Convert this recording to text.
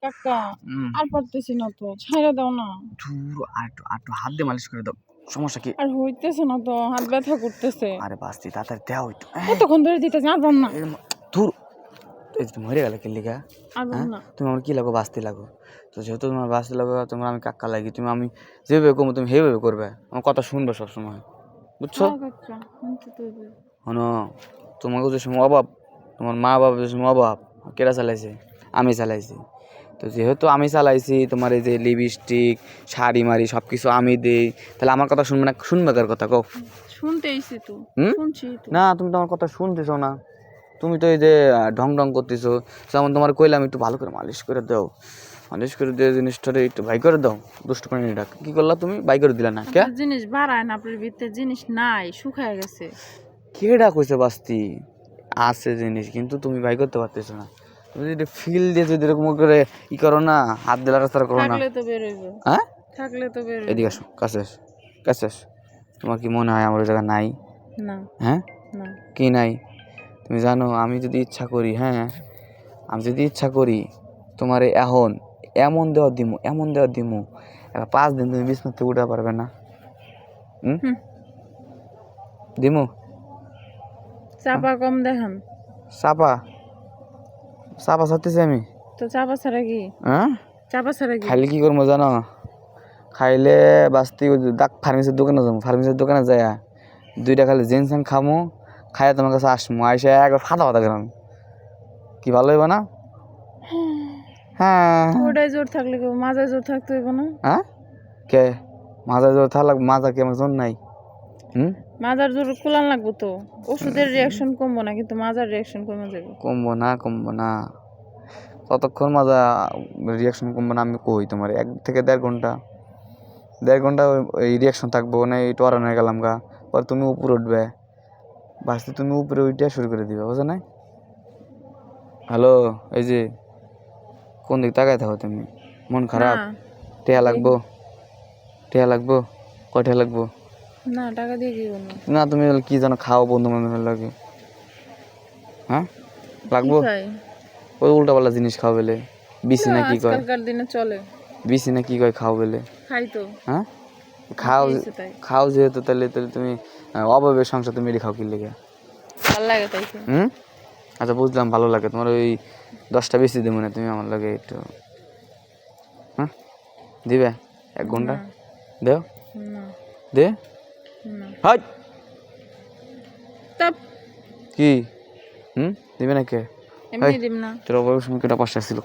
কাকা আর পারতেছি না তো, ছাইড়া দাও না। ধুর, আর একটু হাত দিয়ে মালিশ করে দাও। সমস্যা কি? আর হইতেছে না তো, হাত ব্যথা করতেছে। আরে বাস্তি তাড়াতাড়ি দাও একটু। কতক্ষণ ধরে দিতেছি, আর পারম না। ধুর, এই তুমি মরে গেলে কিল্লিগা? আর পারম না। তুমি আমার কি লাগো? বাস্তি লাগো। তো যেহেতু তোমার বাস্তি লাগো, তোমার আমি কাকা লাগি, তুমি আমি যেভাবে করবো তুমি সেইভাবে করবে, আমার কথা শুনবে সবসময়, বুঝছো? শোনো, তোমাকে যে সময় অভাব, তোমার মা বাবা যে সময় অভাব, কেরা চালাইছে? আমি চালাইছি। তো যেহেতু আমি চালাইছি, তোমার এই যে লিপস্টিক, শাড়ি মারি সব কিছু আমি দিই, তাহলে আমার কথা শুনবে না? শুনবে কার কথা কও? শুনতেইছি তো, শুনছি তো। না, তুমি তো আমার কথা শুনতেছো না। তুমি তো এই যে ঢং ঢং করতেছো। যেমন তোমার কইলাম একটু ভালো করে মালিশ করে দাও, মালিশ করে দিয়ে জিনিসটারে একটু ভাই করে দাও। দুষ্ট করে ডাক, কি করলা তুমি? বাই করে দিলা না কে? জিনিস বাড়ায় না, আপনার ভিতরে জিনিস নাই, শুকায় গেছে। কে ডাক হয়েছে? বাস্তি আছে জিনিস, কিন্তু তুমি বাই করতে পারতেছো না। তুমি যদি ফিল দিয়ে যদি এরকম করে ই করো না, হাত দিলা রাস্তা করো না, থাকলে তো বের হইব। হ্যাঁ থাকলে তো বের হইব। এদিকে আসো, কাছে আসো, কাছে আসো। তোমার কি মনে হয় আমার ওই জায়গা নাই? না। হ্যাঁ, না। কি নাই? তুমি জানো আমি যদি ইচ্ছা করি, হ্যাঁ আমি যদি ইচ্ছা করি, তোমার এখন এমন দেওয়ার দিমু, এমন দেওয়ার দিমু, এবার 5 দিন তুমি বিছনাতে উঠা পারবে না। দিমু চাপা কম দেখান। চাপা চাপা ছাড়তেছি আমি। তো চাপা ছাড়া কি? হ্যাঁ, চাপা ছাড়া কি? খাইলে কি করবো জানো? খাইলে বাস্তি ডাক ফার্মেসির দোকানে যাবো, ফার্মেসির দোকানে যায় 2টা খালি জিনসেন খামো, খাইয়া তোমার কাছে আসবো, আইসা একবার ফাটা ফাটা গেলাম, কি ভালো হইব না? হ্যাঁ, ওটাই জোর থাকলে কেউ মাজায় জোর থাকতে হইব না? হ্যাঁ, কে মাজা জোর থাকলে? মাজা কি আমার জোর নাই? মাজার জোর কুলান লাগবো তো। ওষুধের রিয়াকশন কমবো না, কিন্তু মাজার রিয়াকশন কমে যাবে। কমবো না, কমবো না। ততক্ষণ মাজা রিয়াকশন কমবো না আমি কই তোমার 1 থেকে 1.5 ঘন্টা, 1.5 ঘন্টা ওই রিয়াকশন থাকবো না, এই টরান হয়ে গেলাম গা। পর তুমি উপরে উঠবে, বাসতে তুমি উপরে উঠে শুরু করে দিবে, বুঝো না? হ্যালো, এই যে কোন দিক তাকায় থাকো তুমি? মন খারাপ? টেয়া লাগবো? টেয়া লাগবো? কয় টেয়া লাগবো? না, টাকা দিয়ে কি করবো? না, তুমি কি যেন খাও বন্ধু বান্ধবের লাগে, হ্যাঁ লাগবো? ওই উল্টা পাল্টা জিনিস খাও বলে, বিসি না কি কয়? আজকালকার দিনে চলে। বিসি না কি কয় খাও বলে? খাই তো। হ্যাঁ, খাও যেহেতু, তাহলে তুমি অভাবের সংসার তুমি এটি খাও কি লেগে? ভালো লাগে তাই। আচ্ছা বুঝলাম, ভালো লাগে তোমার। ওই 10টা বেশি দেবো না, তুমি আমার লাগে একটু, হ্যাঁ দিবে 1 ঘন্টা দেও, দে হাই কি দিবে না কে? এমনি দিম না। তোর অবশ্য কেটা পাশে ছিল।